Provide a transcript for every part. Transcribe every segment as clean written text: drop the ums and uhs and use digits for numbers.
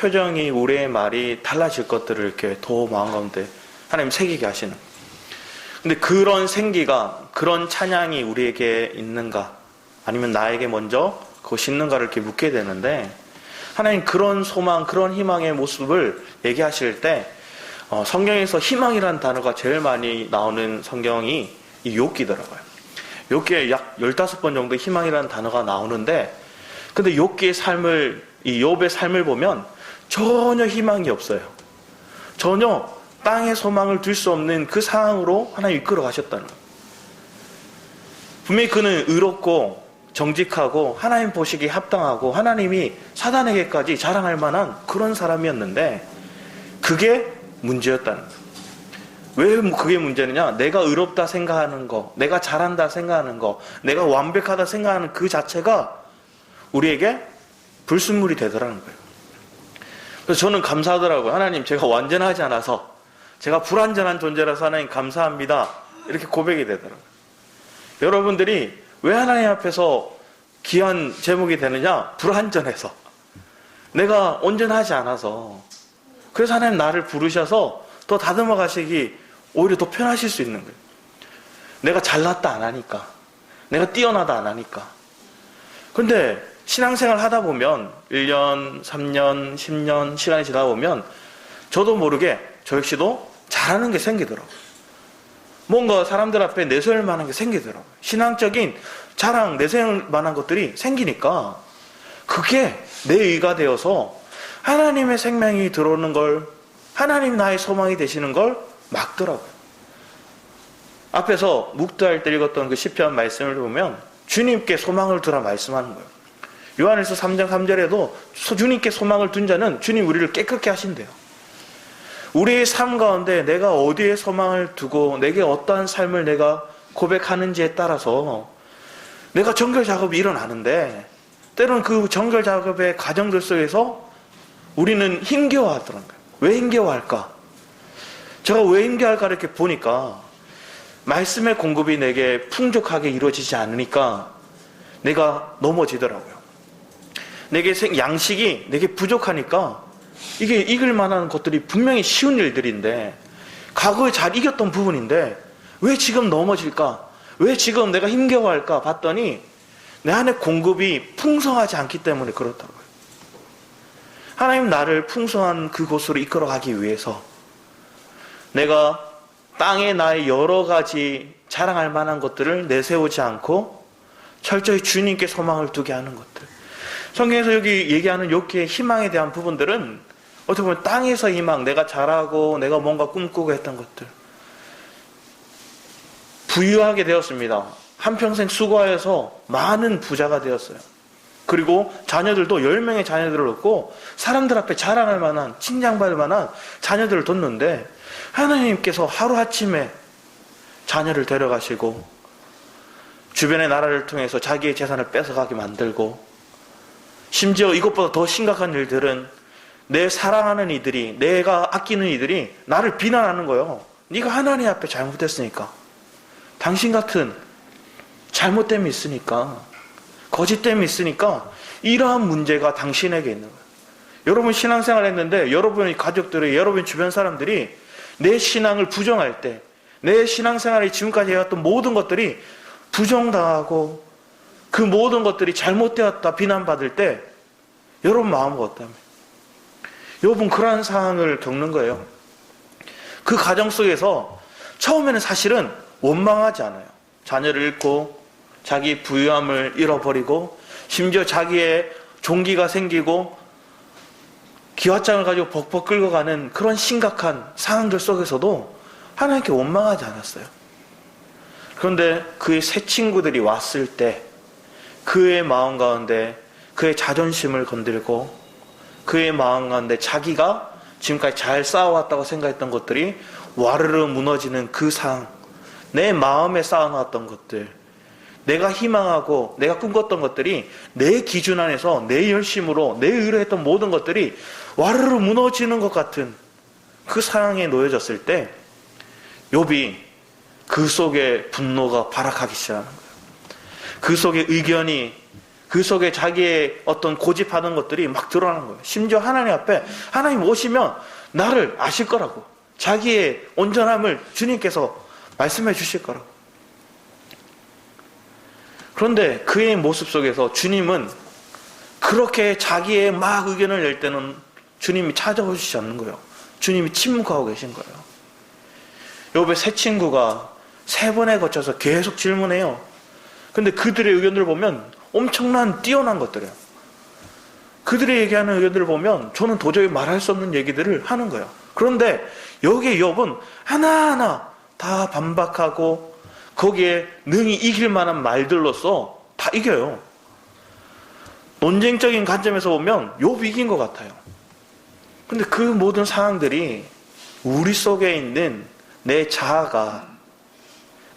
표정이, 우리의 말이 달라질 것들을 이렇게 더 마음 가운데 하나님 새기게 하시는. 근데 그런 생기가, 그런 찬양이 우리에게 있는가, 아니면 나에게 먼저 그것이 있는가를 이렇게 묻게 되는데, 하나님 그런 소망, 그런 희망의 모습을 얘기하실 때 성경에서 희망이라는 단어가 제일 많이 나오는 성경이 이 욥기더라고요. 욥기에 약 15번 정도 희망이라는 단어가 나오는데, 근데 욥기의 삶을, 이 욥의 삶을 보면 전혀 희망이 없어요. 전혀 땅에 소망을 둘 수 없는 그 상황으로 하나님 이끌어 가셨다는 거예요. 분명히 그는 의롭고 정직하고 하나님 보시기에 합당하고 하나님이 사단에게까지 자랑할 만한 그런 사람이었는데, 그게 문제였다는 거예요. 왜 그게 문제느냐? 내가 의롭다 생각하는 거, 내가 잘한다 생각하는 거, 내가 완벽하다 생각하는 그 자체가 우리에게 불순물이 되더라는 거예요. 그래서 저는 감사하더라고요. 하나님, 제가 완전하지 않아서, 제가 불완전한 존재라서 하나님 감사합니다, 이렇게 고백이 되더라고요. 여러분들이 왜 하나님 앞에서 귀한 제목이 되느냐? 불완전해서, 내가 온전하지 않아서. 그래서 하나님 나를 부르셔서 더 다듬어 가시기 오히려 더 편하실 수 있는 거예요. 내가 잘났다 안 하니까, 내가 뛰어나다 안 하니까. 그런데 신앙생활 하다 보면 1년, 3년, 10년 시간이 지나다 보면 저도 모르게 저 역시도 잘하는 게 생기더라고요. 뭔가 사람들 앞에 내세울 만한 게 생기더라고요. 신앙적인 자랑, 내세울 만한 것들이 생기니까 그게 내 의가 되어서 하나님의 생명이 들어오는 걸, 하나님 나의 소망이 되시는 걸 막더라고요. 앞에서 묵도할 때 읽었던 그 시편 말씀을 보면 주님께 소망을 두라 말씀하는 거예요. 요한일서 3장 3절에도 주님께 소망을 둔 자는 주님 우리를 깨끗게 하신대요. 우리의 삶 가운데 내가 어디에 소망을 두고 내게 어떠한 삶을 내가 고백하는지에 따라서 내가 정결 작업이 일어나는데, 때로는 그 정결 작업의 과정들 속에서 우리는 힘겨워하더라는 거예요. 왜 힘겨워할까? 제가 왜 힘겨워할까 이렇게 보니까 말씀의 공급이 내게 풍족하게 이루어지지 않으니까 내가 넘어지더라고요. 내게 양식이 내게 부족하니까 이게 이길 만한 것들이 분명히 쉬운 일들인데, 과거에 잘 이겼던 부분인데 왜 지금 넘어질까? 왜 지금 내가 힘겨워할까? 봤더니 내 안에 공급이 풍성하지 않기 때문에 그렇다고요. 하나님 나를 풍성한 그곳으로 이끌어가기 위해서 내가 땅에 나의 여러 가지 자랑할 만한 것들을 내세우지 않고 철저히 주님께 소망을 두게 하는 것들. 성경에서 여기 얘기하는 욥기의 희망에 대한 부분들은 어떻게 보면 땅에서 희망, 내가 잘하고 내가 뭔가 꿈꾸고 했던 것들, 부유하게 되었습니다. 한평생 수고하여서 많은 부자가 되었어요. 그리고 자녀들도 10명의 자녀들을 얻고 사람들 앞에 자랑할 만한, 칭찬받을 만한 자녀들을 뒀는데, 하나님께서 하루아침에 자녀를 데려가시고 주변의 나라를 통해서 자기의 재산을 뺏어가게 만들고, 심지어 이것보다 더 심각한 일들은 내 사랑하는 이들이, 내가 아끼는 이들이 나를 비난하는 거예요. 네가 하나님 앞에 잘못했으니까, 당신 같은 잘못됨이 있으니까, 거짓됨이 있으니까 이러한 문제가 당신에게 있는 거예요. 여러분 신앙생활 했는데 여러분의 가족들이, 여러분 주변 사람들이 내 신앙을 부정할 때, 내 신앙생활이 지금까지 해왔던 모든 것들이 부정당하고 그 모든 것들이 잘못되었다 비난받을 때 여러분 마음은 어떠합니까? 여러분 그러한 상황을 겪는 거예요. 그 과정 속에서 처음에는 사실은 원망하지 않아요. 자녀를 잃고 자기 부유함을 잃어버리고 심지어 자기의 종기가 생기고 기왓장을 가지고 벅벅 끌고 가는 그런 심각한 상황들 속에서도 하나님께 원망하지 않았어요. 그런데 그의 새 친구들이 왔을 때 그의 마음 가운데 그의 자존심을 건들고 그의 마음 가운데 자기가 지금까지 잘 쌓아왔다고 생각했던 것들이 와르르 무너지는 그 상황, 내 마음에 쌓아놨던 것들, 내가 희망하고 내가 꿈꿨던 것들이 내 기준 안에서 내 열심으로 내 의로 했던 모든 것들이 와르르 무너지는 것 같은 그 상황에 놓여졌을 때 욥이 그 속에 분노가 발악하기 시작하는 거예요. 그 속에 의견이, 그 속에 자기의 어떤 고집하는 것들이 막 드러나는 거예요. 심지어 하나님 앞에 하나님 오시면 나를 아실 거라고. 자기의 온전함을 주님께서 말씀해 주실 거라고. 그런데 그의 모습 속에서 주님은 그렇게 자기의 막 의견을 낼 때는 주님이 찾아오시지 않는 거예요. 주님이 침묵하고 계신 거예요. 욥의 세 친구가 3번에 거쳐서 계속 질문해요. 근데 그들의 의견들을 보면 엄청난 뛰어난 것들이에요. 그들이 얘기하는 의견들을 보면 저는 도저히 말할 수 없는 얘기들을 하는 거예요. 그런데 여기에 욥은 하나하나 다 반박하고 거기에 능히 이길 만한 말들로서 다 이겨요. 논쟁적인 관점에서 보면 욥이 이긴 것 같아요. 근데 그 모든 상황들이 우리 속에 있는 내 자아가,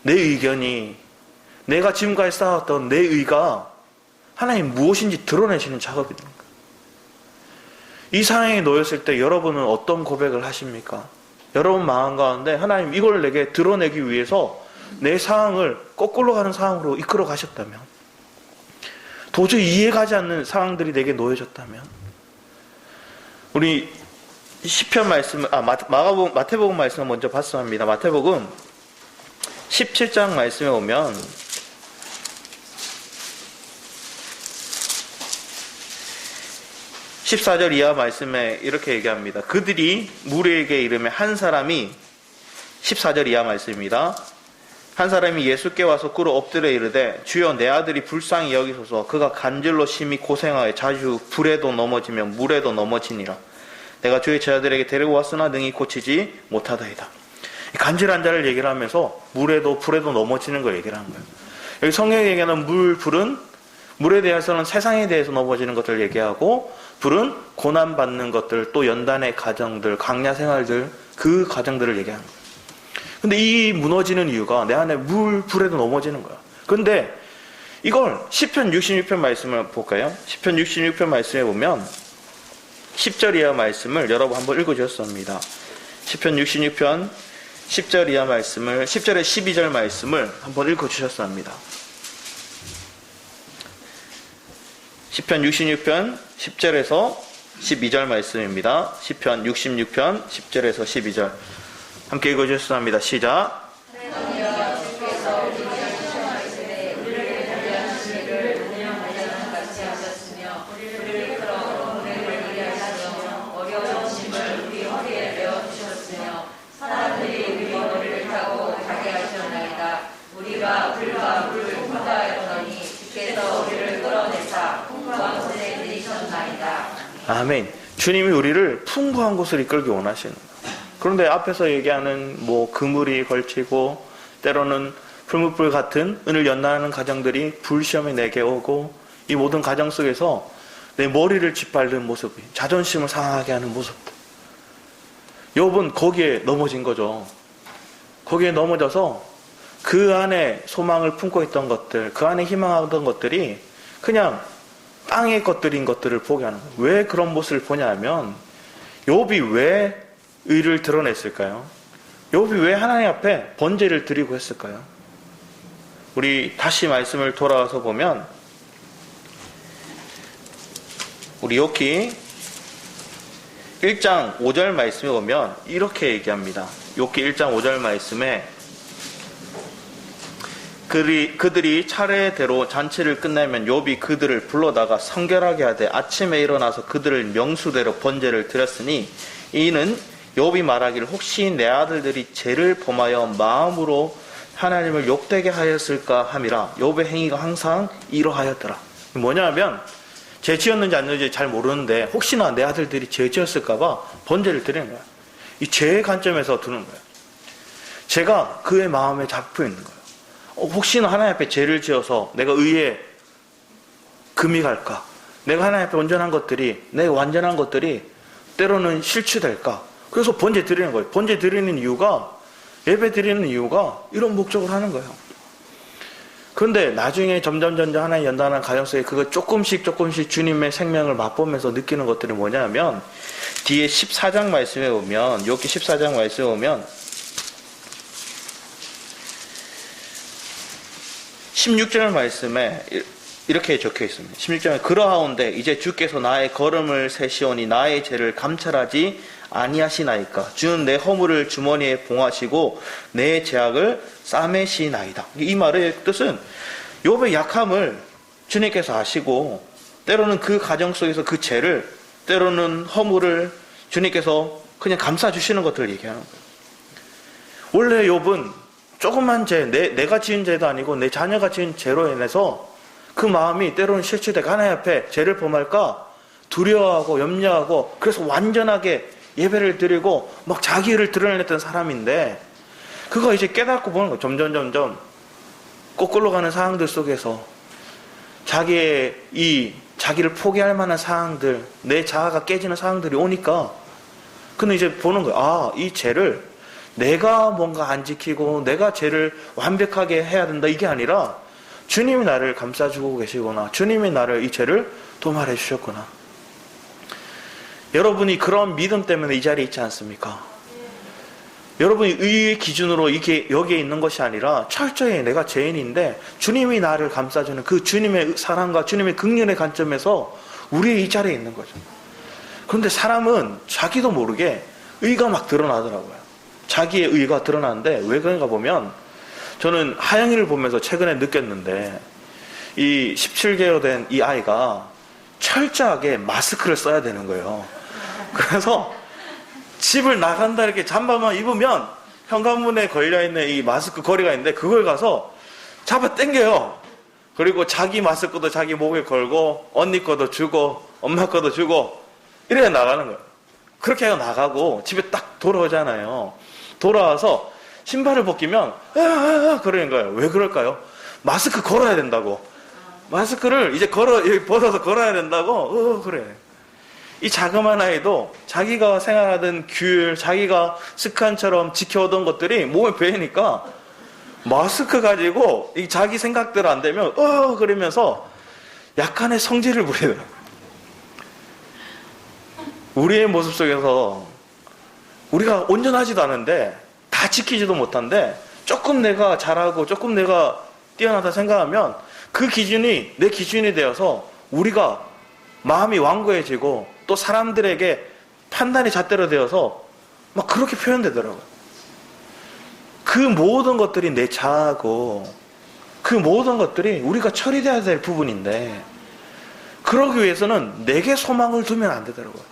내 의견이, 내가 지금까지 쌓았던 내 의가 하나님 무엇인지 드러내시는 작업이 되는 거예요. 이 상황에 놓였을 때 여러분은 어떤 고백을 하십니까? 여러분 마음 가운데 하나님 이걸 내게 드러내기 위해서 내 상황을 거꾸로 가는 상황으로 이끌어 가셨다면, 도저히 이해가지 않는 상황들이 내게 놓여졌다면, 우리 시편 말씀, 마태복음 말씀을 먼저 봤어야 합니다. 마태복음 17장 말씀에 오면 14절 이하 말씀에 이렇게 얘기합니다. 그들이 무리에게 이르매 한 사람이, 14절 이하 말씀입니다. 한 사람이 예수께 와서 꿇어 엎드려 이르되 주여 내 아들이 불쌍히 여기소서. 그가 간질로 심히 고생하여 자주 불에도 넘어지며 물에도 넘어지니라. 내가 주의 제자들에게 데리고 왔으나 능히 고치지 못하다이다. 간질한 자를 얘기를 하면서 물에도 불에도 넘어지는 걸 얘기를 하는 거예요. 여기 성경에 얘기하는 물, 불은 물에 대해서는 세상에 대해서 넘어지는 것들을 얘기하고, 불은 고난받는 것들, 또 연단의 가정들, 강야 생활들, 그 가정들을 얘기하는 거예요. 근데 이 무너지는 이유가 내 안에 물, 불에도 넘어지는 거야. 근데 이걸 시편 66편 말씀을 볼까요? 시편 66편 말씀에 보면 10절 이하 말씀을 여러분 한번 읽어주셨습니다. 시편 66편 10절 이하 말씀을, 10절에 12절 말씀을 한번 읽어주셨습니다. 시편 66편 10절에서 12절 말씀입니다. 시편 66편 10절에서 12절 함께 읽어주셨습니다. 시작. 아멘. 주님이 우리를 풍부한 곳을 이끌기 원하시는 거예요. 그런데 앞에서 얘기하는 그물이 걸치고 때로는 풀무불 같은 은을 연단하는 가정들이 불시험에 내게 오고, 이 모든 가정 속에서 내 머리를 짓밟는 모습이, 자존심을 상하게 하는 모습들, 욥은 거기에 넘어진 거죠. 거기에 넘어져서 그 안에 소망을 품고 있던 것들, 그 안에 희망하던 것들이 그냥 땅의 것들인 것들을 보게 하는 거예요. 왜 그런 모습을 보냐 하면, 욥이 왜 의를 드러냈을까요? 욥이 왜 하나님 앞에 번제를 드리고 했을까요? 우리 다시 말씀을 돌아와서 보면, 우리 욥기 1장 5절 말씀에 보면 이렇게 얘기합니다. 욥기 1장 5절 말씀에 그들이 차례대로 잔치를 끝내면 욥이 그들을 불러다가 성결하게 하되 아침에 일어나서 그들을 명수대로 번제를 드렸으니, 이는 욥이 말하기를 혹시 내 아들들이 죄를 범하여 마음으로 하나님을 욕되게 하였을까 함이라. 욥의 행위가 항상 이러하였더라. 뭐냐면 죄 지었는지 안 지었는지 잘 모르는데 혹시나 내 아들들이 죄 지었을까 봐 번제를 드리는 거야. 이 죄의 관점에서 두는 거야. 죄가 그의 마음에 잡혀 있는 거야. 혹시나 하나님 앞에 죄를 지어서 내가 의에 금이 갈까? 내가 하나님 앞에 온전한 것들이, 내가 완전한 것들이 때로는 실추될까? 그래서 번제 드리는 거예요. 번제 드리는 이유가, 예배 드리는 이유가 이런 목적을 하는 거예요. 그런데 나중에 점점 하나님 연단한 가정 속에 그거 조금씩 주님의 생명을 맛보면서 느끼는 것들이 뭐냐면, 뒤에 14장 말씀에 보면, 욥기 14장 말씀에 보면 16절 말씀에 이렇게 적혀 있습니다. 16절에 그러하온데 이제 주께서 나의 걸음을 세시오니 나의 죄를 감찰하지 아니하시나이까. 주는 내 허물을 주머니에 봉하시고 내 죄악을 싸매시나이다. 이 말의 뜻은 욥의 약함을 주님께서 아시고 때로는 그 가정 속에서 그 죄를, 때로는 허물을 주님께서 그냥 감싸주시는 것들을 얘기하는 거예요. 원래 욥은 조그만 죄, 내가 지은 죄도 아니고 내 자녀가 지은 죄로 인해서 그 마음이 때로는 실추되고 하나님 앞에 죄를 범할까 두려워하고 염려하고, 그래서 완전하게 예배를 드리고 막 자기를 드러냈던 사람인데, 그거 이제 깨닫고 보는 거예요. 점점 거꾸로 가는 상황들 속에서 자기의 자기를 포기할 만한 상황들, 내 자아가 깨지는 상황들이 오니까, 근데 이제 보는 거예요. 아, 이 죄를 내가 뭔가 안 지키고 내가 죄를 완벽하게 해야 된다, 이게 아니라 주님이 나를 감싸주고 계시구나, 주님이 나를 이 죄를 도말해 주셨구나. 여러분이 그런 믿음 때문에 이 자리에 있지 않습니까? 여러분이 의의 기준으로 이게 여기에 있는 것이 아니라 철저히 내가 죄인인데 주님이 나를 감싸주는 그 주님의 사랑과 주님의 긍휼의 관점에서 우리 이 자리에 있는 거죠. 그런데 사람은 자기도 모르게 의가 막 드러나더라고요. 자기의 의가 드러나는데 왜 그런가 보면, 저는 하영이를 보면서 최근에 느꼈는데, 이 17개월 된 이 아이가 철저하게 마스크를 써야 되는 거예요. 그래서 집을 나간다 이렇게 잠바만 입으면 현관문에 걸려있는 이 마스크 거리가 있는데 그걸 가서 잡아 당겨요. 그리고 자기 마스크도 자기 목에 걸고 언니 거도 주고 엄마 거도 주고 이래야 나가는 거예요. 그렇게 해서 나가고 집에 딱 돌아오잖아요. 돌아와서 신발을 벗기면 그러는 거예요. 왜 그럴까요? 마스크 걸어야 된다고. 마스크를 이제 벗어서 걸어야 된다고. 그래. 이 자그마한 아이도 자기가 생활하던 규율, 자기가 습관처럼 지켜오던 것들이 몸에 배이니까 마스크 가지고 이 자기 생각대로 안 되면 그러면서 약간의 성질을 부리더라고요. 우리의 모습 속에서 우리가 온전하지도 않은데 다 지키지도 못한데 조금 내가 잘하고 조금 내가 뛰어나다 생각하면 그 기준이 내 기준이 되어서 우리가 마음이 완고해지고 또 사람들에게 판단이 잣대로 되어서 막 그렇게 표현되더라고요. 그 모든 것들이 내 자아고 그 모든 것들이 우리가 처리돼야 될 부분인데, 그러기 위해서는 내게 소망을 두면 안 되더라고요.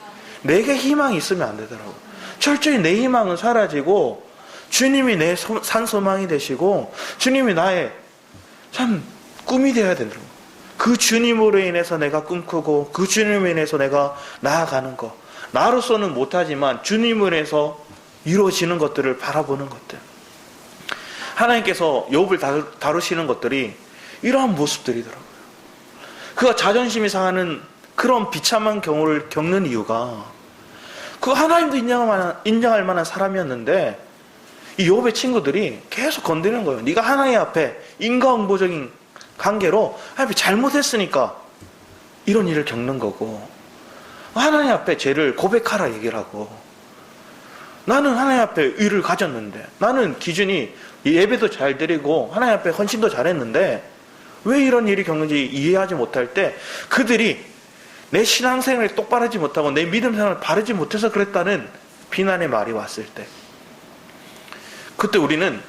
내게 희망이 있으면 안 되더라고요. 철저히 내 희망은 사라지고 주님이 내 산 소망이 되시고 주님이 나의 참 꿈이 되어야 된다고. 그 주님으로 인해서 내가 꿈꾸고 그 주님으로 인해서 내가 나아가는 것, 나로서는 못하지만 주님으로 인해서 이루어지는 것들을 바라보는 것들. 하나님께서 욥을 다루시는 것들이 이러한 모습들이더라고요. 그가 자존심이 상하는 그런 비참한 경우를 겪는 이유가, 그 하나님도 인정할 만한 사람이었는데 이 욥의 친구들이 계속 건드리는 거예요. 네가 하나님 앞에 인과응보적인 관계로 하나님 잘못했으니까 이런 일을 겪는 거고, 하나님 앞에 죄를 고백하라 얘기를 하고, 나는 하나님 앞에 의를 가졌는데, 나는 기준이 예배도 잘 드리고 하나님 앞에 헌신도 잘했는데 왜 이런 일이 겪는지 이해하지 못할 때, 그들이 내 신앙생활을 똑바로 하지 못하고 내 믿음생활을 바르지 못해서 그랬다는 비난의 말이 왔을 때, 그때 우리는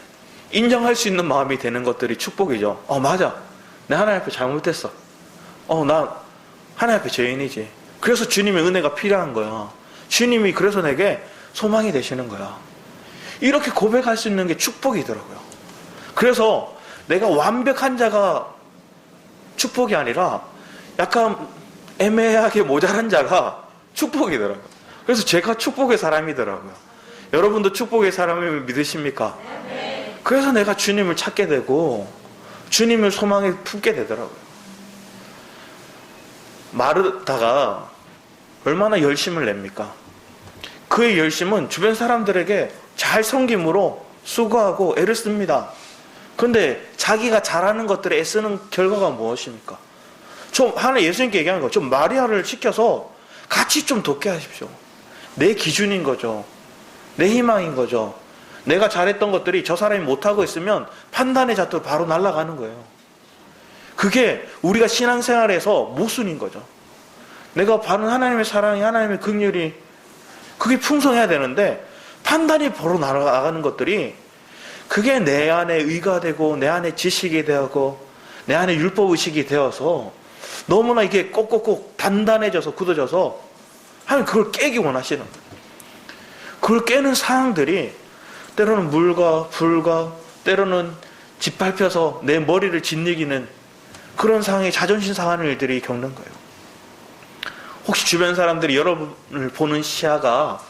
인정할 수 있는 마음이 되는 것들이 축복이죠. 맞아, 내 하나님 앞에 잘못했어. 나 하나님 앞에 죄인이지. 그래서 주님의 은혜가 필요한 거야. 주님이 그래서 내게 소망이 되시는 거야. 이렇게 고백할 수 있는 게 축복이더라고요. 그래서 내가 완벽한 자가 축복이 아니라 약간 애매하게 모자란 자가 축복이더라고요. 그래서 제가 축복의 사람이더라고요. 여러분도 축복의 사람을 믿으십니까? 그래서 내가 주님을 찾게 되고 주님을 소망에 품게 되더라고요. 마르다가 얼마나 열심을 냅니까? 그의 열심은 주변 사람들에게 잘 섬김으로 수고하고 애를 씁니다. 그런데 자기가 잘하는 것들에 애쓰는 결과가 무엇입니까? 하나 예수님께 얘기하는 거, 좀 마리아를 시켜서 같이 좀 돕게 하십시오. 내 기준인 거죠. 내 희망인 거죠. 내가 잘했던 것들이 저 사람이 못하고 있으면 판단의 잣대로 바로 날아가는 거예요. 그게 우리가 신앙생활에서 모순인 거죠. 내가 바른 하나님의 사랑이, 하나님의 긍휼이 그게 풍성해야 되는데 판단이 바로 나가는 것들이 그게 내 안에 의가 되고 내 안에 지식이 되고 내 안에 율법의식이 되어서 너무나 이게 꼭꼭꼭 단단해져서 굳어져서 하나님 그걸 깨기 원하시는 거예요. 그걸 깨는 상황들이 때로는 물과 불과 때로는 짓밟혀서 내 머리를 짓이기는 그런 상황에 자존심 상하는 일들이 겪는 거예요. 혹시 주변 사람들이 여러분을 보는 시야가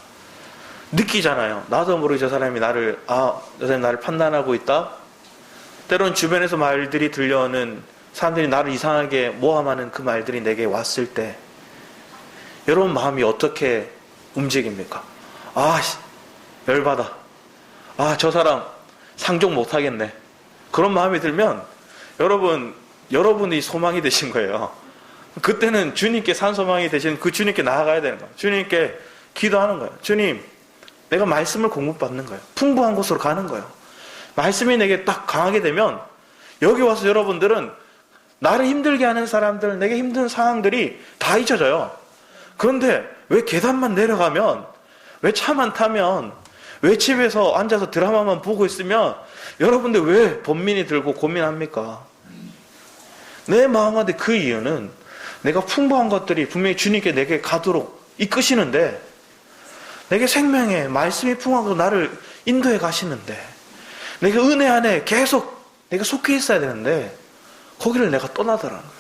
느끼잖아요. 나도 모르게 저 사람이 나를 저 사람이 나를 판단하고 있다. 때로는 주변에서 말들이 들려오는 사람들이 나를 이상하게 모함하는 그 말들이 내게 왔을 때 여러분 마음이 어떻게 움직입니까? 열받아. 저 사람 상종 못하겠네. 그런 마음이 들면 여러분이 소망이 되신 거예요. 그때는 주님께 산 소망이 되신 그 주님께 나아가야 되는 거예요. 주님께 기도하는 거예요. 주님, 내가 말씀을 공급받는 거예요. 풍부한 곳으로 가는 거예요. 말씀이 내게 딱 강하게 되면 여기 와서 여러분들은 나를 힘들게 하는 사람들, 내게 힘든 상황들이 다 잊혀져요. 그런데 왜 계단만 내려가면, 왜 차만 타면, 왜 집에서 앉아서 드라마만 보고 있으면 여러분들 왜 번민이 들고 고민합니까? 내 마음 안에 그 이유는 내가 풍부한 것들이 분명히 주님께 내게 가도록 이끄시는데 내게 생명의 말씀이 풍부하고 나를 인도해 가시는데 내가 은혜 안에 계속 내가 속해 있어야 되는데 거기를 내가 떠나더라는 거예요.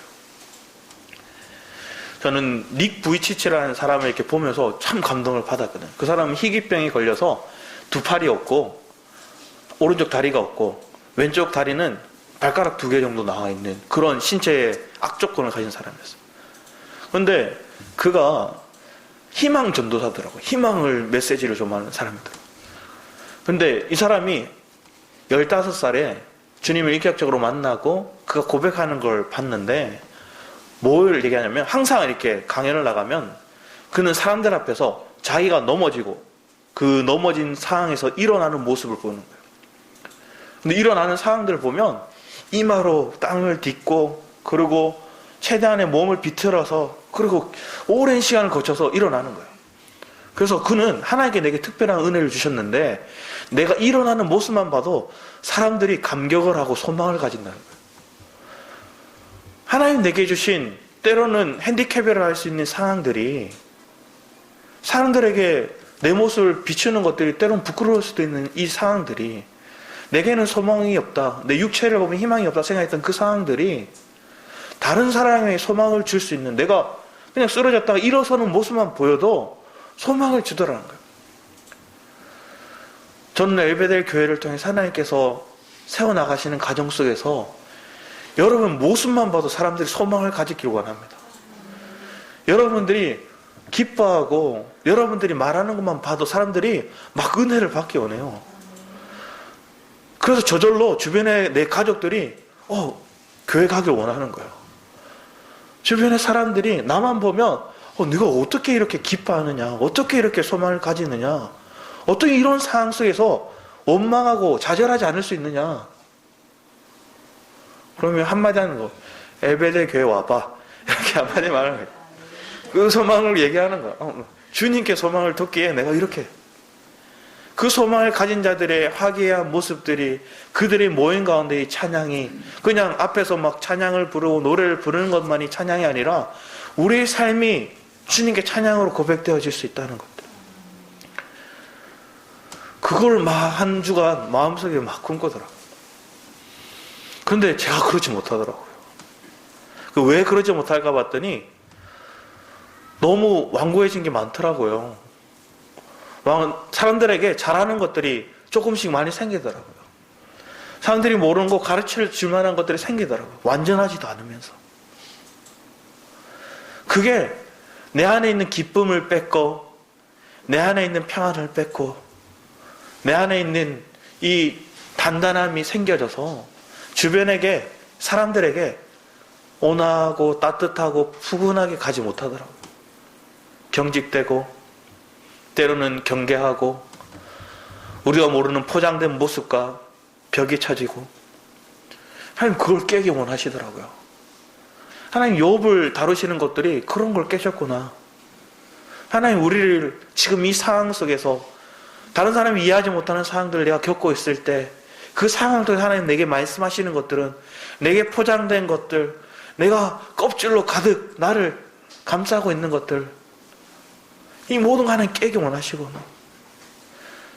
저는 닉 부이치치라는 사람을 이렇게 보면서 참 감동을 받았거든요. 그 사람은 희귀병이 걸려서 두 팔이 없고 오른쪽 다리가 없고 왼쪽 다리는 발가락 2개 정도 나와 있는 그런 신체의 악조건을 가진 사람이었어요. 그런데 그가 희망 전도사더라고요. 희망을 메시지를 좀 하는 사람이더라고요. 근데 이 사람이 15살에 주님을 인격적으로 만나고 그가 고백하는 걸 봤는데 뭘 얘기하냐면 항상 이렇게 강연을 나가면 그는 사람들 앞에서 자기가 넘어지고 그 넘어진 상황에서 일어나는 모습을 보는 거예요. 근데 일어나는 상황들을 보면 이마로 땅을 딛고 그리고 최대한의 몸을 비틀어서 그리고 오랜 시간을 거쳐서 일어나는 거예요. 그래서 그는 하나님께 내게 특별한 은혜를 주셨는데 내가 일어나는 모습만 봐도 사람들이 감격을 하고 소망을 가진다는 거예요. 하나님 내게 주신 때로는 핸디캡을 할 수 있는 상황들이 사람들에게 내 모습을 비추는 것들이 때로는 부끄러울 수도 있는 이 상황들이 내게는 소망이 없다, 내 육체를 보면 희망이 없다 생각했던 그 상황들이 다른 사람에게 소망을 줄 수 있는 내가 그냥 쓰러졌다가 일어서는 모습만 보여도 소망을 주더라는 거예요. 저는 엘베델 교회를 통해 하나님께서 세워나가시는 가정 속에서 여러분 모습만 봐도 사람들이 소망을 가지길 원합니다. 여러분들이 기뻐하고 여러분들이 말하는 것만 봐도 사람들이 막 은혜를 받기 원해요. 그래서 저절로 주변에 내 가족들이 교회 가길 원하는 거예요. 주변의 사람들이 나만 보면 네가 어떻게 이렇게 기뻐하느냐, 어떻게 이렇게 소망을 가지느냐, 어떻게 이런 상황 속에서 원망하고 좌절하지 않을 수 있느냐. 그러면 한마디 하는 거, 엘베델 교회 와봐, 이렇게 한마디 말하는 거예요. 그 소망을 얘기하는 거야. 주님께 소망을 뒀기에 내가 이렇게 그 소망을 가진 자들의 화기애애한 모습들이 그들의 모임 가운데의 찬양이 그냥 앞에서 막 찬양을 부르고 노래를 부르는 것만이 찬양이 아니라 우리의 삶이 주님께 찬양으로 고백되어질 수 있다는 것들. 그걸 막 한 주간 마음속에 막 꿈꾸더라고요. 그런데 제가 그러지 못하더라고요. 왜 그러지 못할까 봤더니 너무 완고해진 게 많더라고요. 사람들에게 잘하는 것들이 조금씩 많이 생기더라고요. 사람들이 모르는 거 가르쳐 줄 만한 것들이 생기더라고요. 완전하지도 않으면서. 그게 내 안에 있는 기쁨을 뺏고 내 안에 있는 평안을 뺏고 내 안에 있는 이 단단함이 생겨져서 주변에게 사람들에게 온화하고 따뜻하고 푸근하게 가지 못하더라고요. 경직되고 때로는 경계하고 우리가 모르는 포장된 모습과 벽이 쳐지고 하나님 그걸 깨기 원하시더라고요. 하나님 욥을 다루시는 것들이 그런 걸 깨셨구나. 하나님 우리를 지금 이 상황 속에서 다른 사람이 이해하지 못하는 상황들을 내가 겪고 있을 때 그 상황을 통해 하나님 내게 말씀하시는 것들은 내게 포장된 것들, 내가 껍질로 가득 나를 감싸고 있는 것들, 이 모든 거 하나님 깨기 원하시구나.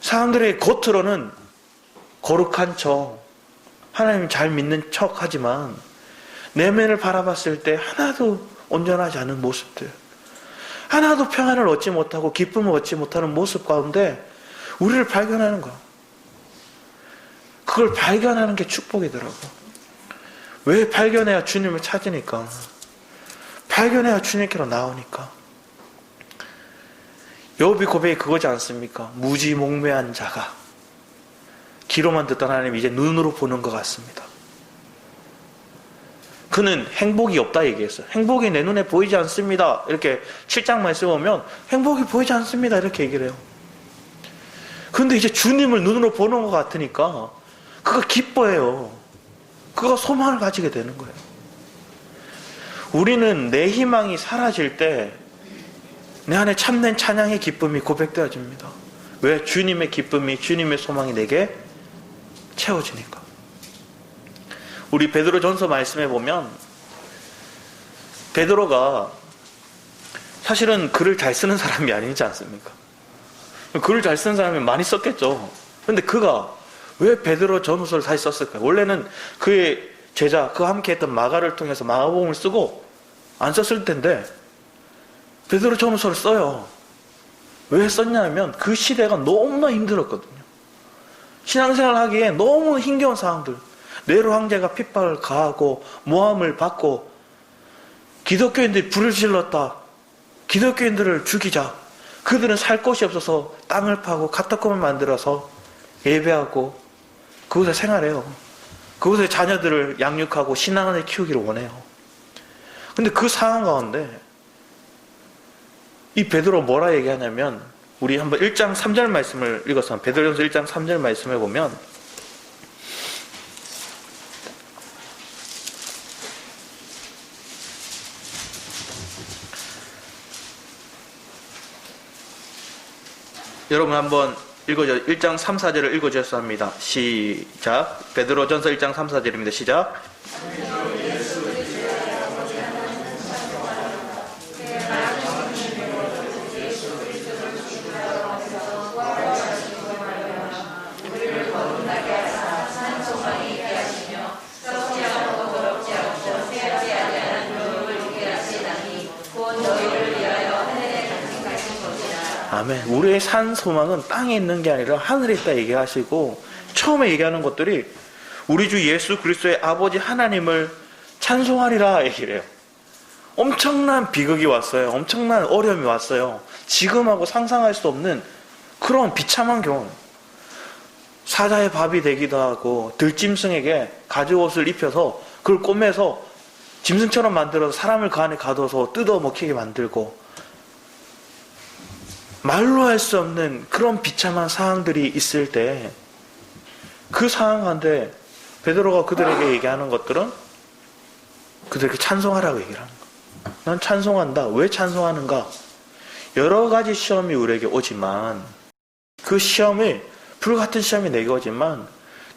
사람들의 겉으로는 거룩한 척, 하나님 잘 믿는 척 하지만 내면을 바라봤을 때 하나도 온전하지 않은 모습들, 하나도 평안을 얻지 못하고 기쁨을 얻지 못하는 모습 가운데 우리를 발견하는 거야. 그걸 발견하는 게 축복이더라고. 왜 발견해야 주님을 찾으니까. 발견해야 주님께로 나오니까. 욥의 고백이 그거지 않습니까? 무지몽매한 자가 귀로만 듣던 하나님 이제 눈으로 보는 것 같습니다. 그는 행복이 없다 얘기했어요. 행복이 내 눈에 보이지 않습니다. 이렇게 7장 말씀 보면 행복이 보이지 않습니다. 이렇게 얘기를 해요. 그런데 이제 주님을 눈으로 보는 것 같으니까 그가 기뻐해요. 그가 소망을 가지게 되는 거예요. 우리는 내 희망이 사라질 때 내 안에 참된 찬양의 기쁨이 고백되어집니다. 왜? 주님의 기쁨이, 주님의 소망이 내게 채워지니까. 우리 베드로전서 말씀해 보면 베드로가 사실은 글을 잘 쓰는 사람이 아니지 않습니까? 글을 잘 쓰는 사람이 많이 썼겠죠. 그런데 그가 왜 베드로전서를 다시 썼을까요? 원래는 그의 제자, 그와 함께 했던 마가를 통해서 마가복음을 쓰고 안 썼을 텐데 베드로전서를 써요. 왜 썼냐면 그 시대가 너무나 힘들었거든요. 신앙생활 하기에 너무 힘겨운 상황들, 네로 황제가 핍박을 가하고 모함을 받고 기독교인들이 불을 질렀다. 기독교인들을 죽이자. 그들은 살 곳이 없어서 땅을 파고 카타콤을 만들어서 예배하고 그곳에 생활해요. 그곳에 자녀들을 양육하고 신앙을 키우기를 원해요. 근데 그 상황 가운데 이 베드로 뭐라 얘기하냐면, 우리 한번 1장 3절 말씀을 읽어서 베드로전서 1장 3절 말씀을 보면 여러분 한번 읽어줘. 1장 3, 4절을 읽어주셨어 합니다. 시작. 베드로전서 1장 3, 4절입니다. 시작. 아멘. 우리의 산 소망은 땅에 있는 게 아니라 하늘에 있다 얘기하시고, 처음에 얘기하는 것들이 우리 주 예수 그리스도의 아버지 하나님을 찬송하리라 얘기를 해요. 엄청난 비극이 왔어요. 엄청난 어려움이 왔어요. 지금하고 상상할 수 없는 그런 비참한 경험. 사자의 밥이 되기도 하고 들짐승에게 가죽옷을 입혀서 그걸 꼬매서 짐승처럼 만들어서 사람을 그 안에 가둬서 뜯어 먹히게 만들고, 말로 할 수 없는 그런 비참한 상황들이 있을 때 그 상황 가운데 베드로가 그들에게 얘기하는 것들은 그들에게 찬송하라고 얘기를 하는 거야. 난 찬송한다. 왜 찬송하는가? 여러 가지 시험이 우리에게 오지만 그 시험이 불같은 시험이 내게 오지만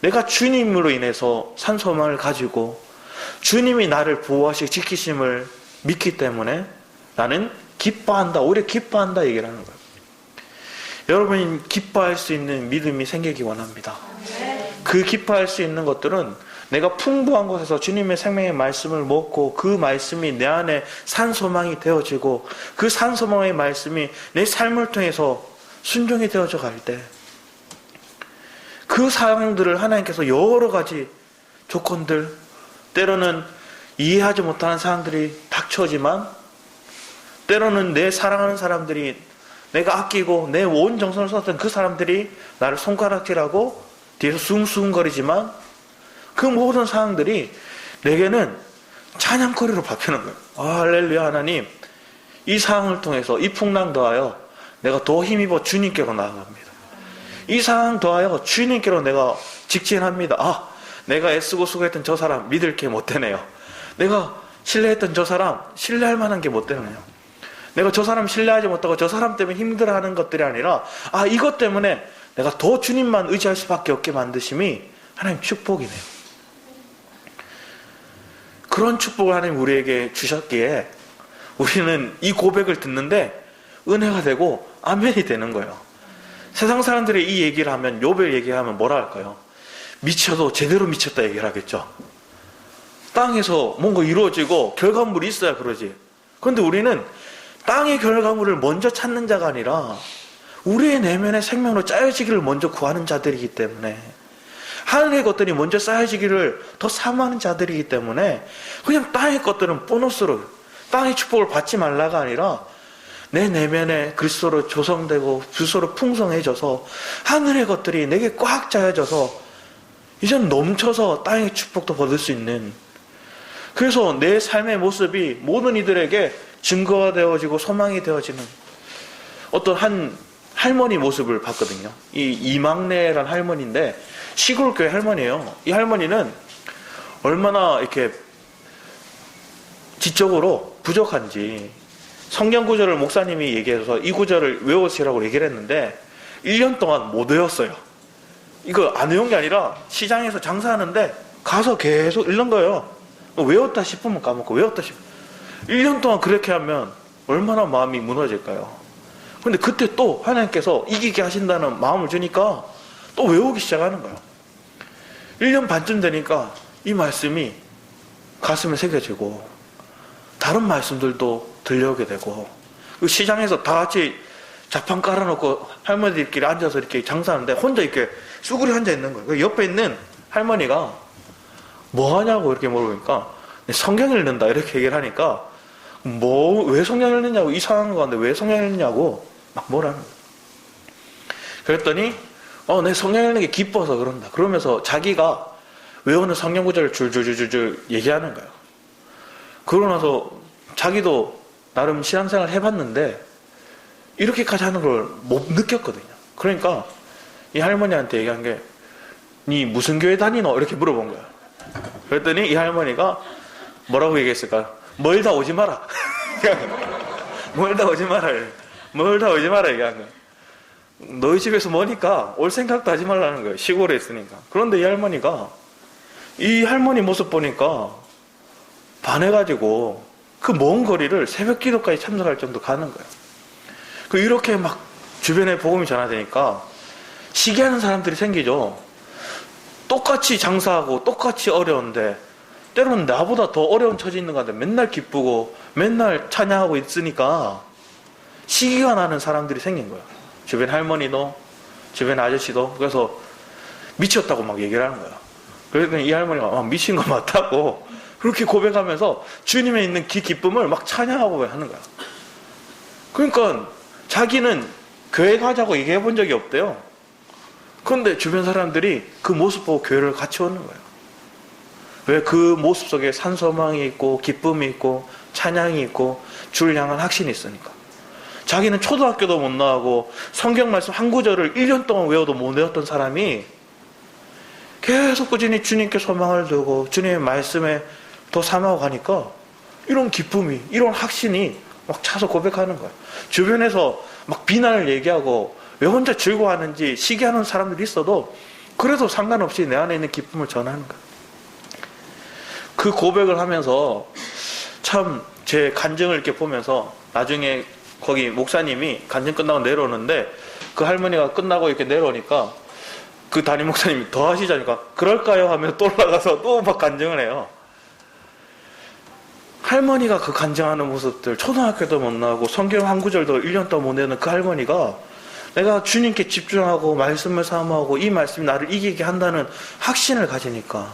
내가 주님으로 인해서 산 소망을 가지고 주님이 나를 보호하시고 지키심을 믿기 때문에 나는 기뻐한다. 오히려 기뻐한다 얘기를 하는 거예요. 여러분이 기뻐할 수 있는 믿음이 생기기 원합니다. 그 기뻐할 수 있는 것들은 내가 풍부한 곳에서 주님의 생명의 말씀을 먹고 그 말씀이 내 안에 산소망이 되어지고 그 산소망의 말씀이 내 삶을 통해서 순종이 되어져 갈 때 그 상황들을 하나님께서 여러 가지 조건들, 때로는 이해하지 못하는 상황들이 닥쳐오지만 때로는 내 사랑하는 사람들이, 내가 아끼고 내 온 정성을 쏟았던 그 사람들이 나를 손가락질하고 뒤에서 숭숭거리지만 그 모든 상황들이 내게는 찬양거리로 바뀌는 거예요. 할렐루야. 하나님, 이 상황을 통해서 이 풍랑 더하여 내가 더 힘입어 주님께로 나아갑니다. 이 상황 더하여 주님께로 내가 직진합니다. 내가 애쓰고 수고했던 저 사람 믿을 게 못 되네요. 내가 신뢰했던 저 사람 신뢰할 만한 게 뭐 때문에요? 내가 저 사람 신뢰하지 못하고 저 사람 때문에 힘들어하는 것들이 아니라 이것 때문에 내가 더 주님만 의지할 수밖에 없게 만드심이 하나님 축복이네요. 그런 축복을 하나님 우리에게 주셨기에 우리는 이 고백을 듣는데 은혜가 되고 아멘이 되는 거예요. 세상 사람들이 이 얘기를 하면, 욥을 얘기하면 뭐라 할까요? 미쳐도 제대로 미쳤다 얘기를 하겠죠. 땅에서 뭔가 이루어지고 결과물이 있어야 그러지. 그런데 우리는 땅의 결과물을 먼저 찾는 자가 아니라 우리의 내면의 생명으로 짜여지기를 먼저 구하는 자들이기 때문에, 하늘의 것들이 먼저 쌓여지기를 더 사모하는 자들이기 때문에, 그냥 땅의 것들은 보너스로, 땅의 축복을 받지 말라가 아니라 내 내면에 그리스도로 조성되고 그리스도로 풍성해져서 하늘의 것들이 내게 꽉 짜여져서 이젠 넘쳐서 땅의 축복도 받을 수 있는, 그래서 내 삶의 모습이 모든 이들에게 증거가 되어지고 소망이 되어지는 어떤 한 할머니 모습을 봤거든요. 이 이막내란 할머니인데 시골 교회 할머니예요. 이 할머니는 얼마나 이렇게 지적으로 부족한지 성경 구절을 목사님이 얘기해서 이 구절을 외우시라고 얘기를 했는데 1년 동안 못 외웠어요. 이거 안 외운 게 아니라 시장에서 장사하는데 가서 계속 읽는 거예요. 외웠다 싶으면 까먹고 외웠다 싶으면 1년 동안 그렇게 하면 얼마나 마음이 무너질까요? 근데 그때 또 하나님께서 이기게 하신다는 마음을 주니까 또 외우기 시작하는 거예요. 1년 반쯤 되니까 이 말씀이 가슴에 새겨지고 다른 말씀들도 들려오게 되고, 시장에서 다 같이 자판 깔아놓고 할머니들끼리 앉아서 이렇게 장사하는데 혼자 이렇게 쭈그리 앉아 있는 거예요. 옆에 있는 할머니가 뭐 하냐고 이렇게 물어보니까 성경 읽는다 이렇게 얘기를 하니까 왜 성경 읽느냐고, 이상한 거 같은데 왜 성경 읽느냐고 막 뭐라는 거예요. 그랬더니 내 성경 읽는 게 기뻐서 그런다. 그러면서 자기가 외우는 성경 구절을 줄줄줄줄 얘기하는 거예요. 그러고 나서 자기도 나름 신앙생활 해봤는데 이렇게까지 하는 걸 못 느꼈거든요. 그러니까 이 할머니한테 얘기한 게, 니 무슨 교회 다니노? 이렇게 물어본 거예요. 그랬더니 이 할머니가 뭐라고 얘기했을까요? 멀다 오지 마라. 멀다 오지 마라. 멀다 오지 마라 얘기한 거예요. 너희 집에서 머니까 올 생각도 하지 말라는 거예요. 시골에 있으니까. 그런데 이 할머니가 이 할머니 모습 보니까 반해가지고 그 먼 거리를 새벽 기도까지 참석할 정도 가는 거예요. 이렇게 막 주변에 복음이 전화되니까 시기하는 사람들이 생기죠. 똑같이 장사하고 똑같이 어려운데 때로는 나보다 더 어려운 처지 있는 것 같은데 맨날 기쁘고 맨날 찬양하고 있으니까 시기가 나는 사람들이 생긴 거예요. 주변 할머니도 주변 아저씨도. 그래서 미쳤다고 막 얘기를 하는 거예요. 그랬더니 이 할머니가 미친 거 맞다고 그렇게 고백하면서 주님에 있는 기쁨을 막 찬양하고 하는 거야. 그러니까 자기는 교회 가자고 얘기해 본 적이 없대요. 그런데 주변 사람들이 그 모습 보고 교회를 같이 오는 거예요. 왜? 그 모습 속에 산소망이 있고 기쁨이 있고 찬양이 있고 주를 향한 확신이 있으니까. 자기는 초등학교도 못 나가고 성경 말씀 한 구절을 1년 동안 외워도 못 외웠던 사람이 계속 꾸준히 주님께 소망을 두고 주님의 말씀에 더 삼하고 가니까 이런 기쁨이, 이런 확신이 막 차서 고백하는 거예요. 주변에서 막 비난을 얘기하고 왜 혼자 즐거워하는지 시기하는 사람들이 있어도 그래도 상관없이 내 안에 있는 기쁨을 전하는 거예요. 그 고백을 하면서 참 제 간증을 이렇게 보면서 나중에 거기 목사님이 간증 끝나고 내려오는데 그 할머니가 끝나고 이렇게 내려오니까 그 담임 목사님이 더 하시자니까 그럴까요? 하면서 또 올라가서 또 막 간증을 해요. 할머니가 그 간증하는 모습들, 초등학교도 못 나오고 성경 한 구절도 1년 동안 못 내는 그 할머니가 내가 주님께 집중하고 말씀을 사모하고 이 말씀이 나를 이기게 한다는 확신을 가지니까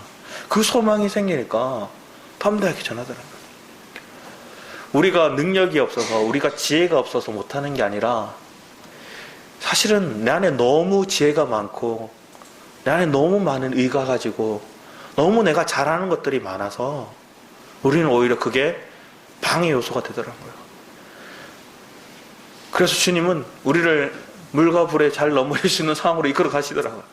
그 소망이 생기니까 담대하게 전하더라고요. 우리가 능력이 없어서 우리가 지혜가 없어서 못하는 게 아니라 사실은 내 안에 너무 지혜가 많고 내 안에 너무 많은 의가 가지고 너무 내가 잘하는 것들이 많아서 우리는 오히려 그게 방해 요소가 되더라고요. 그래서 주님은 우리를 물과 불에 잘 넘어질 수 있는 상황으로 이끌어 가시더라고요.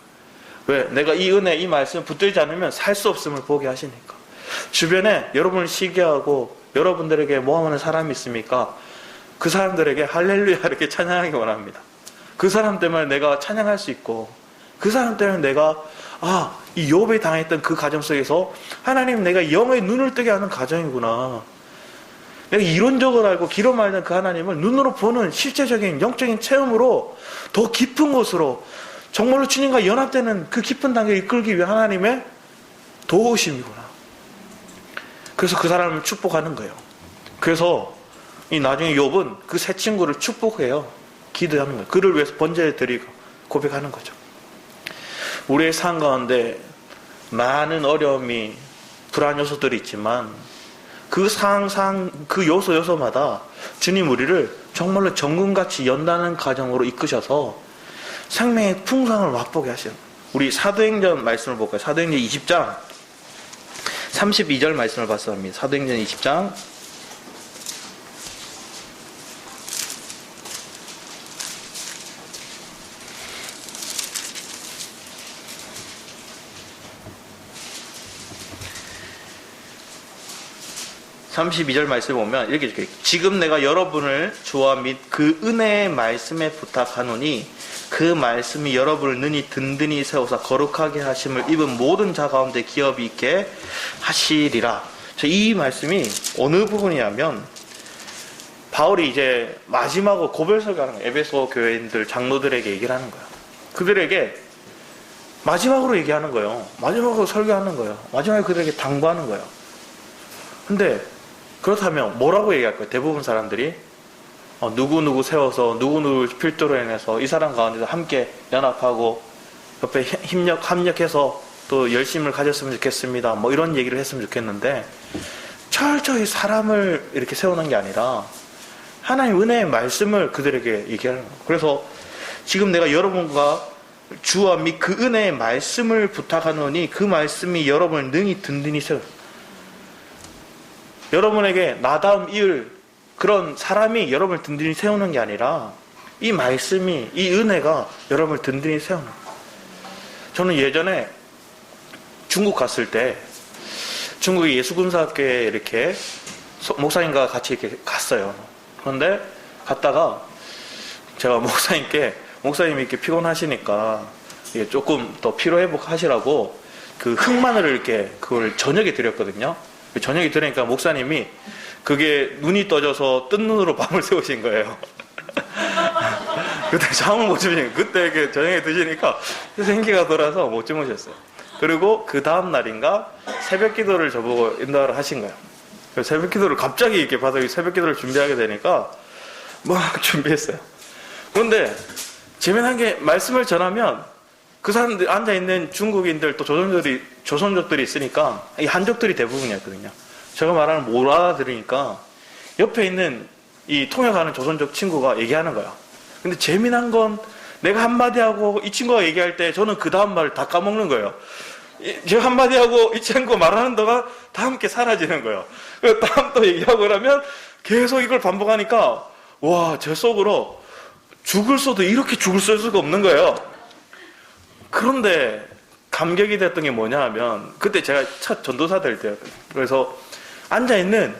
왜? 내가 이 은혜, 이 말씀을 붙들지 않으면 살 수 없음을 보게 하시니까. 주변에 여러분을 시기하고 여러분들에게 모함하는 사람이 있습니까? 그 사람들에게 할렐루야 이렇게 찬양하기 원합니다. 그 사람 때문에 내가 찬양할 수 있고, 그 사람 때문에 내가 이 욥이 당했던 그 가정 속에서 하나님, 내가 영의 눈을 뜨게 하는 가정이구나. 내가 이론적으로 알고 귀로 알던 그 하나님을 눈으로 보는 실제적인 영적인 체험으로 더 깊은 곳으로 정말로 주님과 연합되는 그 깊은 단계를 이끌기 위한 하나님의 도우심이구나. 그래서 그 사람을 축복하는 거예요. 그래서 이 나중에 욥은 그 세 친구를 축복해요. 기도하는 거예요. 그를 위해서 번제를 드리고 고백하는 거죠. 우리의 삶 가운데 많은 어려움이, 불안 요소들이 있지만 그 상상, 그 요소마다 주님 우리를 정말로 정금같이 연다는 가정으로 이끄셔서 생명의 풍성을 맛보게 하시는 거예요. 우리 사도행전 말씀을 볼까요? 사도행전 20장 32절 말씀을 봤습니다. 사도행전 20장 32절 말씀을 보면 이렇게 적혀요. 지금 내가 여러분을 주와 및 그 은혜의 말씀에 부탁하노니 그 말씀이 여러분을 능히 든든히 세우사 거룩하게 하심을 입은 모든 자 가운데 기업이 있게 하시리라. 이 말씀이 어느 부분이냐면 바울이 이제 마지막으로 고별 설교하는 거예요. 에베소 교회인들 장로들에게 얘기를 하는 거예요. 그들에게 마지막으로 얘기하는 거예요. 마지막으로 설교하는 거예요. 마지막에 그들에게 당부하는 거예요. 근데 그렇다면 뭐라고 얘기할 거예요? 대부분 사람들이 누구누구 세워서 누구누구 필두로 인해서 이 사람 가운데서 함께 연합하고 옆에 합력해서 또 열심을 가졌으면 좋겠습니다. 뭐 이런 얘기를 했으면 좋겠는데 철저히 사람을 이렇게 세우는 게 아니라 하나님 은혜의 말씀을 그들에게 얘기하는 거예요. 그래서 지금 내가 여러분과 주와 및 그 은혜의 말씀을 부탁하노니 그 말씀이 여러분을 능히 든든히 세워. 여러분에게 나다움 이을 그런 사람이 여러분을 든든히 세우는 게 아니라 이 말씀이, 이 은혜가 여러분을 든든히 세우는 거예요. 저는 예전에 중국 갔을 때 중국의 예수군사학교에 이렇게 목사님과 같이 이렇게 갔어요. 그런데 갔다가 제가 목사님이 이렇게 피곤하시니까 조금 더 피로회복 하시라고 그 흑마늘을 이렇게 그걸 저녁에 드렸거든요. 저녁에 들으니까 목사님이 그게 눈이 떠져서 뜬 눈으로 밤을 새우신 거예요. 그때 잠을 못 주시니까, 그때 이렇게 저녁에 드시니까 생기가 돌아서 못 주무셨어요. 그리고 그 다음 날인가 새벽 기도를 저보고 인도하러 하신 거예요. 새벽 기도를 갑자기 이렇게 받아 새벽 기도를 준비하게 되니까 막 준비했어요. 그런데 재미난 게 말씀을 전하면 그 사람들 앉아있는 중국인들 또 조선족들이 있으니까 이 한족들이 대부분이었거든요. 제가 말하는 못 알아들으니까 옆에 있는 이 통역하는 조선족 친구가 얘기하는 거야. 근데 재미난 건 내가 한마디 하고 이 친구가 얘기할 때 저는 그 다음 말을 다 까먹는 거예요. 제가 한마디 하고 이 친구가 말하는 동안 다 함께 사라지는 거예요. 그래서 다음 또 얘기하고 그러면 계속 이걸 반복하니까 와, 제 속으로 죽을 써도 이렇게 죽을 쓸 수가 없는 거예요. 그런데 감격이 됐던 게 뭐냐 하면 그때 제가 첫 전도사 될 때였거든요. 그래서 앉아있는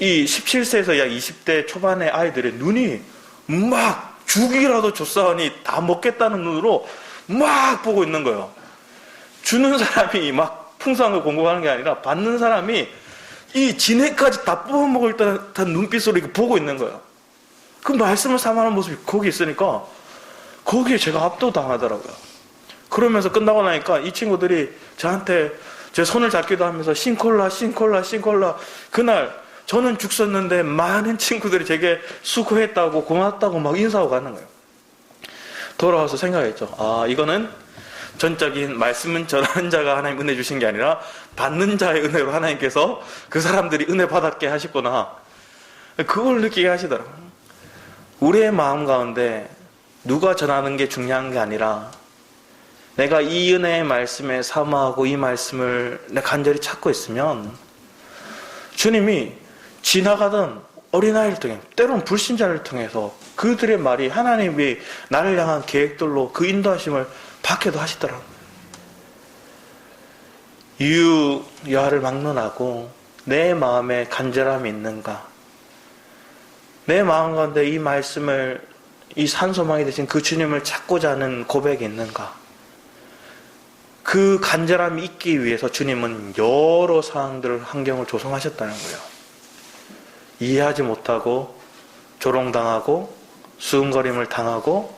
이 17세에서 약 20대 초반의 아이들의 눈이 막 죽이라도 줬사오니 다 먹겠다는 눈으로 막 보고 있는 거예요. 주는 사람이 막 풍성한 걸 공급하는 게 아니라 받는 사람이 이 진해까지 다 뽑아먹을 듯한 눈빛으로 이렇게 보고 있는 거예요. 그 말씀을 삼하는 모습이 거기 있으니까 거기에 제가 압도당하더라고요. 그러면서 끝나고 나니까 이 친구들이 저한테 제 손을 잡기도 하면서 신콜라 그날 저는 죽었는데 많은 친구들이 제게 수고했다고 고맙다고 막 인사하고 가는 거예요. 돌아와서 생각했죠. 이거는 전적인 말씀은 전하는 자가 하나님 은혜 주신 게 아니라 받는 자의 은혜로 하나님께서 그 사람들이 은혜 받았게 하셨구나. 그걸 느끼게 하시더라고요. 우리의 마음 가운데 누가 전하는 게 중요한 게 아니라 내가 이 은혜의 말씀에 사모하고 이 말씀을 내가 간절히 찾고 있으면 주님이 지나가던 어린아이를 통해 때로는 불신자를 통해서 그들의 말이 하나님이 나를 향한 계획들로 그 인도하심을 받게도 하시더라고요. 여하를 막론하고 내 마음에 간절함이 있는가? 내 마음 가운데 이 말씀을, 이 산소망이 되신 그 주님을 찾고자 하는 고백이 있는가? 그 간절함이 있기 위해서 주님은 여러 상황들, 환경을 조성하셨다는 거예요. 이해하지 못하고 조롱당하고 수군거림을 당하고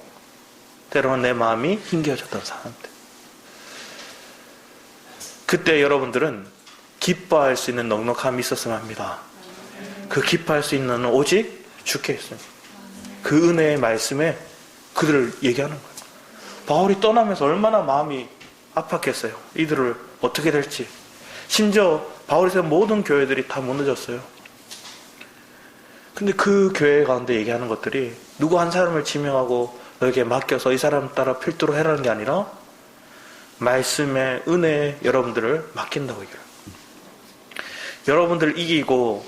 때로는 내 마음이 힘겨워졌던 상황들. 그때 여러분들은 기뻐할 수 있는 넉넉함이 있었으면 합니다. 그 기뻐할 수 있는 오직 주께 있습니다. 그 은혜의 말씀에 그들을 얘기하는 거예요. 바울이 떠나면서 얼마나 마음이 아팠겠어요. 이들을 어떻게 될지. 심지어 바울이 세운 모든 교회들이 다 무너졌어요. 근데 그 교회 가운데 얘기하는 것들이 누구 한 사람을 지명하고 너에게 맡겨서 이 사람 따라 필두로 해라는 게 아니라 말씀의 은혜에 여러분들을 맡긴다고 얘기해요. 여러분들을 이기고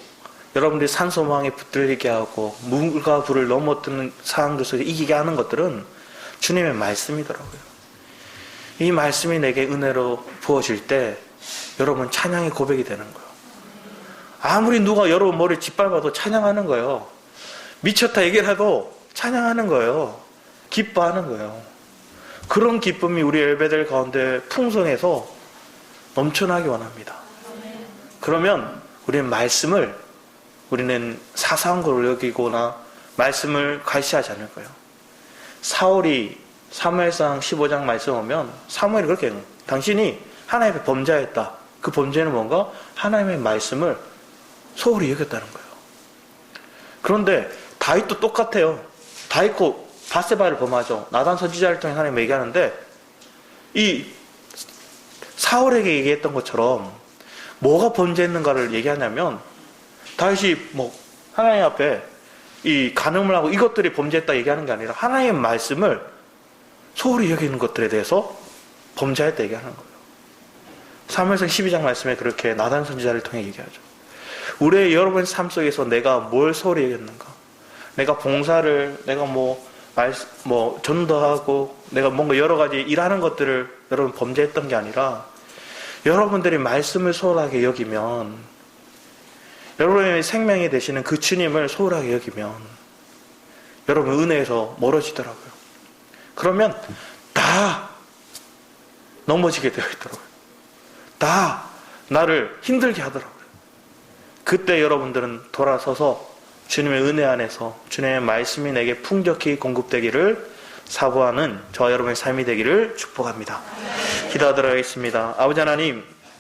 여러분들이 산소망에 붙들리게 하고 물과 불을 넘어뜨는 상황들 속에 이기게 하는 것들은 주님의 말씀이더라고요. 이 말씀이 내게 은혜로 부어질 때 여러분 찬양의 고백이 되는 거예요. 아무리 누가 여러분 머리를 짓밟아도 찬양하는 거예요. 미쳤다 얘기를 해도 찬양하는 거예요. 기뻐하는 거예요. 그런 기쁨이 우리 엘베들 가운데 풍성해서 넘쳐나기 원합니다. 그러면 우리는 사사한 걸 여기거나 말씀을 갈시하지 않을 거예요. 사울이 사무엘상 15장 말씀 오면 사무엘이 그렇게 해요. 당신이 하나님 앞에 범죄했다. 그 범죄는 뭔가? 하나님의 말씀을 소홀히 여겼다는 거예요. 그런데 다윗도 똑같아요. 다윗도 바세바를 범하죠. 나단 선지자를 통해 하나님 얘기하는데 이 사울에게 얘기했던 것처럼 뭐가 범죄했는가를 얘기하냐면 다윗이 하나님 앞에 이 간음을 하고 이것들이 범죄했다 얘기하는 게 아니라 하나님의 말씀을 소홀히 여기는 것들에 대해서 범죄했다 얘기하는 거예요. 사무엘상 12장 말씀에 그렇게 나단 선지자를 통해 얘기하죠. 우리의 여러분의 삶 속에서 내가 뭘 소홀히 여겼는가? 내가 봉사를, 내가 전도하고, 내가 뭔가 여러 가지 일하는 것들을 여러분 범죄했던 게 아니라, 여러분들이 말씀을 소홀하게 여기면, 여러분의 생명이 되시는 그 주님을 소홀하게 여기면, 여러분 은혜에서 멀어지더라고요. 그러면 다 넘어지게 되어 있더라고요. 다 나를 힘들게 하더라고요. 그때 여러분들은 돌아서서 주님의 은혜 안에서 주님의 말씀이 내게 풍족히 공급되기를 사부하는 저와 여러분의 삶이 되기를 축복합니다. 기도하도록 하겠습니다. 아버지 하나님,